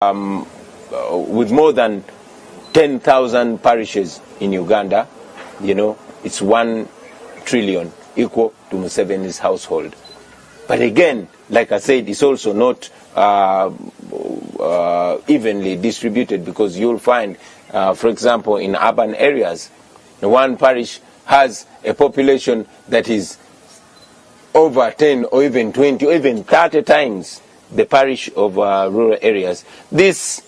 with more than 10,000 parishes in Uganda, it's 1 trillion, equal to Mu7's household. But again, like I said, it's also not evenly distributed, because you'll find, for example, in urban areas, one parish has a population that is over 10 or even 20 or even 30 times the parish of rural areas. This,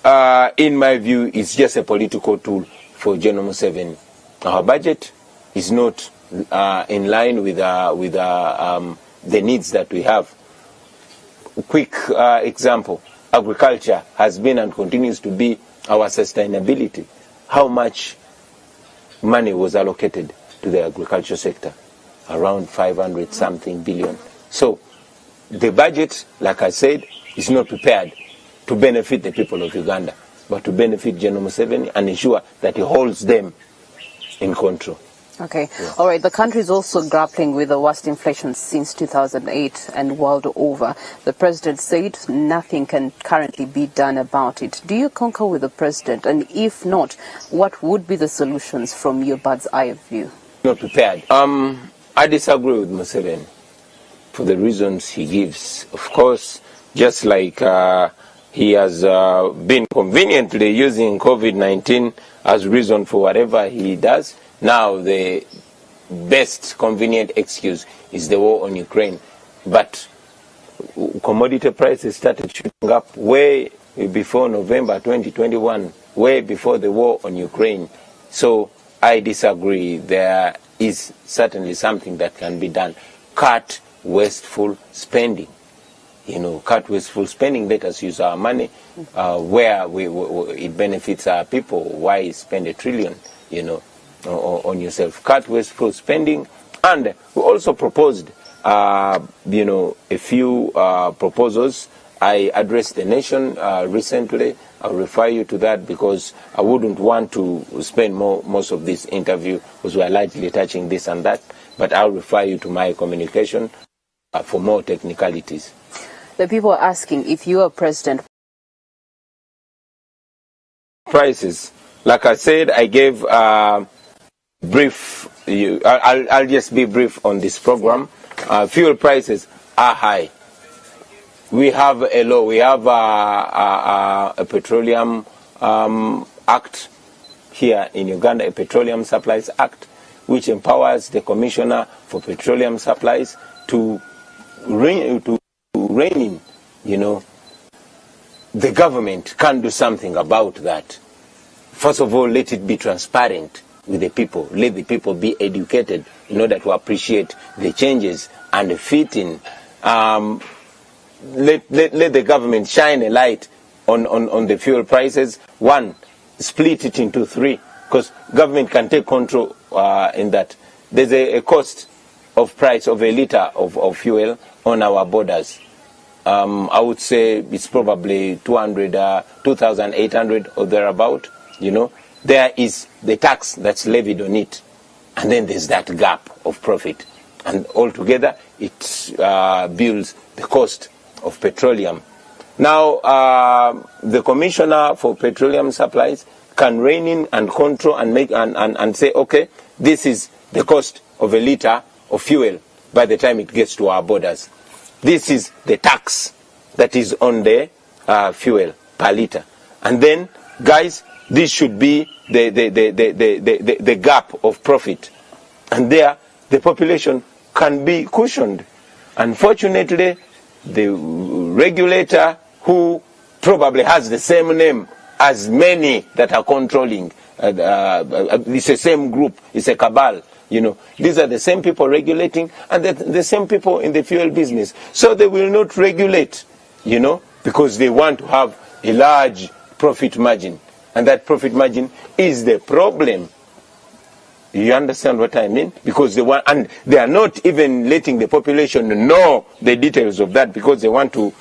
in my view, is just a political tool for General Mu7. Our budget is not in line with the needs that we have. Quick example, agriculture has been and continues to be our sustainability. How much money was allocated to the agriculture sector? Around 500 something billion. So the budget, like I said, is not prepared to benefit the people of Uganda, but to benefit General Mu7 and ensure that he holds them in control. Okay. Yeah. All right. The country is also grappling with the worst inflation since 2008 and world over. The president said nothing can currently be done about it. Do you concur with the president? And if not, what would be the solutions from your bird's eye view? Not prepared. I disagree with Mu7 for the reasons he gives. Of course, just like he has been conveniently using COVID-19 as reason for whatever he does, now the best convenient excuse is the war on Ukraine. But commodity prices started shooting up way before November 2021, way before the war on Ukraine. So I disagree. There is certainly something that can be done. Cut wasteful spending. Cut wasteful spending. Let us use our money where it benefits our people. Why spend $1 trillion, on yourself? Cut wasteful spending. And we also proposed, a few proposals. I addressed the nation recently. I'll refer you to that, because I wouldn't want to spend most of this interview, because we are largely touching this and that. But I'll refer you to my communication for more technicalities. The people are asking, if you are president. Prices. Like I said, I gave brief. I'll just be brief on this program. Fuel prices are high. We have a law. We have a petroleum act here in Uganda, a Petroleum Supplies Act, which empowers the Commissioner for Petroleum Supplies to rein in. The government can do something about that. First of all, let it be transparent with the people. Let the people be educated in order to appreciate the changes and fit in. Let the government shine a light on the fuel prices. One, split it into 3, because government can take control in that. There's a cost of price of a liter of fuel on our borders. I would say it's probably 2,800 or thereabout. There is the tax that's levied on it, and then there's that gap of profit, and altogether it builds the cost of petroleum. Now, the Commissioner for Petroleum Supplies can rein in and control and make and say, okay, this is the cost of a liter of fuel by the time it gets to our borders. This is the tax that is on the fuel per liter. And then, guys, this should be the gap of profit. And there, the population can be cushioned. Unfortunately, the regulator, who probably has the same name as many that are controlling, it's the same group, it's a cabal. These are the same people regulating, and the same people in the fuel business. So they will not regulate, because they want to have a large profit margin. And that profit margin is the problem. You understand what I mean? Because they want, and they are not even letting the population know the details of that, because they want to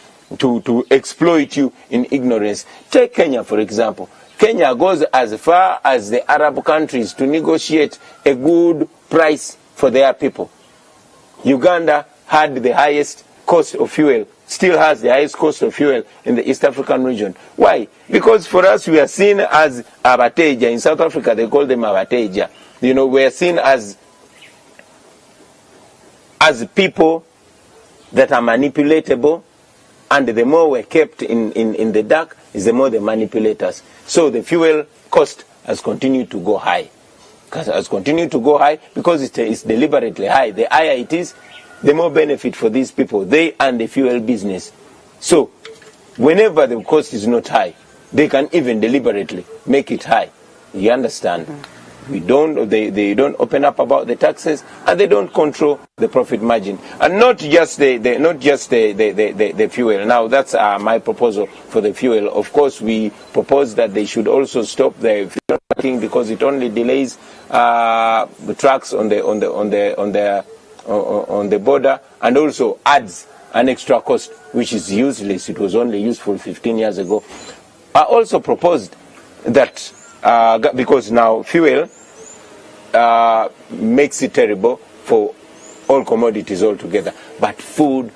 exploit you in ignorance. Take Kenya, for example. Kenya goes as far as the Arab countries to negotiate a good price for their people. Uganda had the highest cost of fuel still has the highest cost of fuel in the East African region. Why? Because for us, we are seen as abateja. In South Africa, they call them abateja. You know, we are seen as people that are manipulatable, and the more we're kept in the dark, is the more they manipulate us. So the fuel cost has continued to go high. Has continued to go high because it's deliberately high. The higher it is, the more benefit for these people, they and the fuel business. So whenever the cost is not high, they can even deliberately make it high. You understand? They don't open up about the taxes, and they don't control the profit margin, and not just the fuel. Now that's my proposal for the fuel. Of course, we propose that they should also stop the fuel tracking, because it only delays the trucks on the border, and also adds an extra cost which is useless. It was only useful 15 years ago. I also proposed that because now fuel makes it terrible for all commodities altogether, but food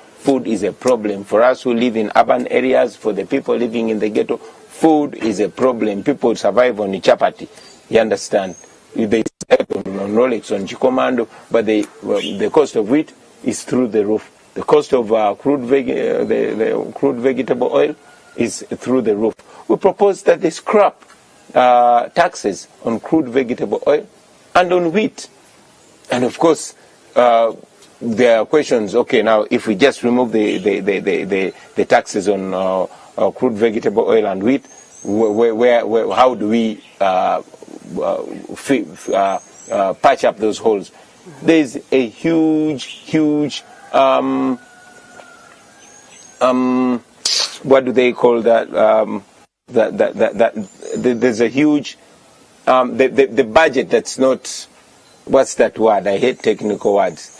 is a problem for us who live in urban areas. For the people living in the ghetto, food is a problem. People survive on chapati. You understand? They survive on Rolex, on Chikomando, but the cost of wheat is through the roof. The cost of the crude vegetable oil is through the roof. We propose that they scrap taxes on crude vegetable oil and on wheat. And of course, there are questions. Okay, now if we just remove the taxes on crude vegetable oil and wheat, how do we patch up those holes? There's a huge what do they call that? There's a huge the budget that's not, what's that word? I hate technical words.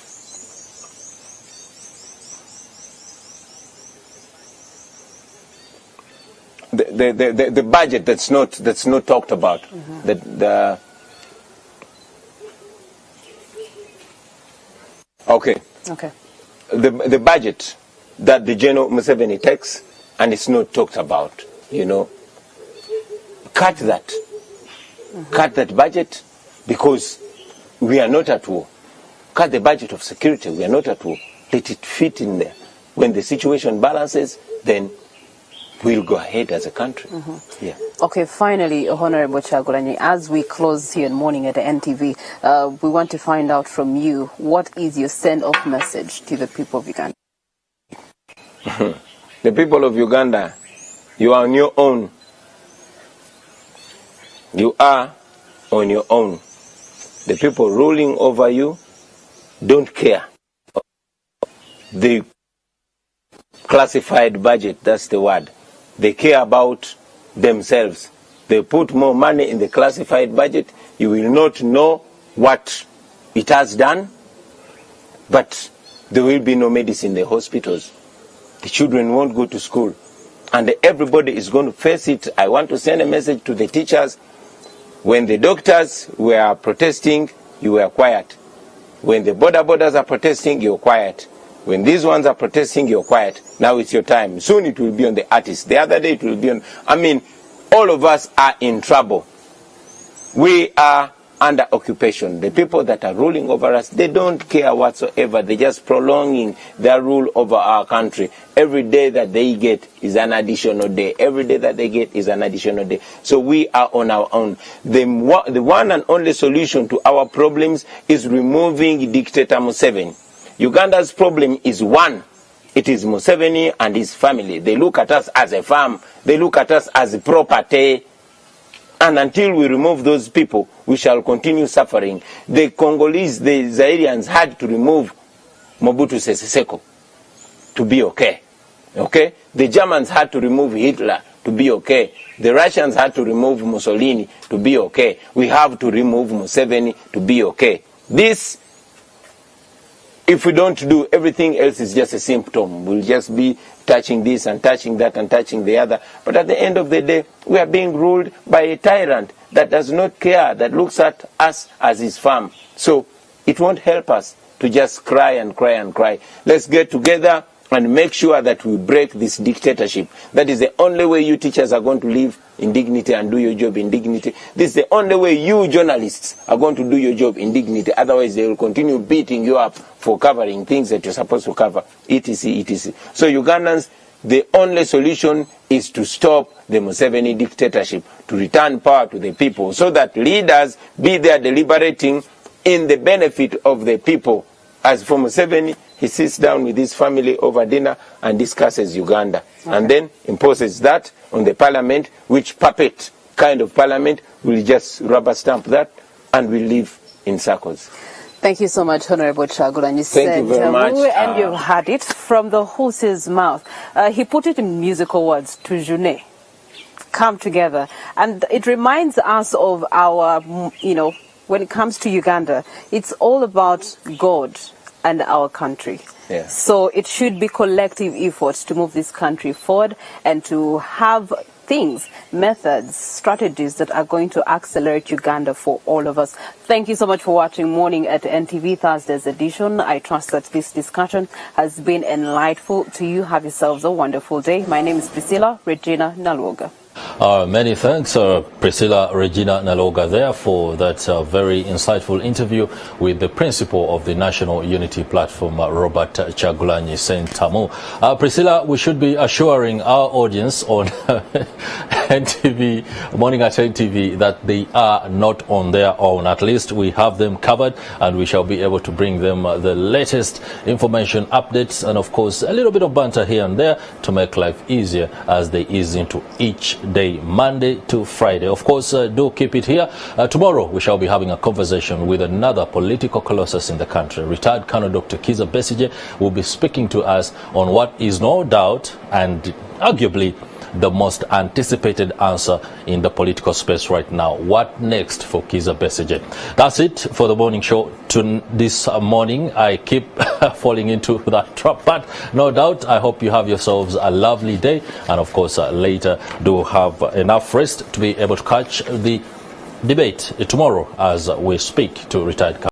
The budget that's not talked about. Okay. The budget that the General Mu7 takes, and it's not talked about. You know, cut that. Cut that budget, because we are not at war. Cut the budget of security. We are not at war. Let it fit in there. When the situation balances, then we'll go ahead as a country. Yeah. Okay, finally, Honorable Kyagulanyi, as we close here in Morning at the NTV, we want to find out from you, what is your send-off message to the people of Uganda? The people of Uganda, you are on your own. You are on your own. The people ruling over you don't care. The classified budget, that's the word. They care about themselves. They put more money in the classified budget. You will not know what it has done, but there will be no medicine in the hospitals. The children won't go to school. And everybody is going to face it. I want to send a message to the teachers. When the doctors were protesting, you were quiet. When the borders are protesting, you're quiet. When these ones are protesting, you're quiet. Now it's your time. Soon it will be on the artists. The other day it will be on... I mean, all of us are in trouble. We are under occupation. The people that are ruling over us, they don't care whatsoever. They're just prolonging their rule over our country. Every day that they get is an additional day. Every day that they get is an additional day. So we are on our own. The one and only solution to our problems is removing dictator Mu7. Uganda's problem is one. It is Mu7 and his family. They look at us as a farm. They look at us as a property. And until we remove those people, we shall continue suffering. The Congolese, the Zairians had to remove Mobutu Sese Seko to be okay. Okay? The Germans had to remove Hitler to be okay. The Russians had to remove Mussolini to be okay. We have to remove Mu7 to be okay. This, if we don't do, everything else is just a symptom. We'll just be touching this and touching that and touching the other. But at the end of the day, we are being ruled by a tyrant that does not care, that looks at us as his farm. So it won't help us to just cry and cry and cry. Let's get together and make sure that we break this dictatorship. That is the only way you teachers are going to live in dignity and do your job in dignity. This is the only way you journalists are going to do your job in dignity. Otherwise, they will continue beating you up for covering things that you're supposed to cover, etc., etc. So Ugandans, the only solution is to stop the Mu7 dictatorship, to return power to the people, so that leaders be there deliberating in the benefit of the people. As for Mu7, he sits down with his family over dinner and discusses Uganda, and then imposes that on the parliament, which puppet kind of parliament will just rubber stamp that, and will live in circles. Thank you so much, Honorable Kyagulanyi. Thank you very much. And you've heard it from the horse's mouth. He put it in musical words, tujune, come together. And it reminds us of our, when it comes to Uganda, it's all about God and our country. Yeah. So it should be collective efforts to move this country forward and to have things, methods, strategies that are going to accelerate Uganda for all of us. Thank you so much for watching Morning at NTV Thursday's edition. I trust that this discussion has been enlightful to you. Have yourselves a wonderful day. My name is Priscilla Regina Naloga. Many thanks, Priscilla Regina Naloga, there for that very insightful interview with the principal of the National Unity Platform, Robert Kyagulanyi Ssentamu. Priscilla, we should be assuring our audience on NTV, Morning at NTV, that they are not on their own. At least we have them covered, and we shall be able to bring them the latest information, updates, and of course a little bit of banter here and there to make life easier as they ease into each day, Monday to Friday. Of course, do keep it here. Tomorrow we shall be having a conversation with another political colossus in the country. Retired Colonel Dr. Kizza Besigye will be speaking to us on what is no doubt and arguably the most anticipated answer in the political space right now. What next for Kizza Besigye? That's it for the morning show this morning. I keep falling into that trap, but no doubt I hope you have yourselves a lovely day, and of course later do have enough rest to be able to catch the debate tomorrow as we speak to retired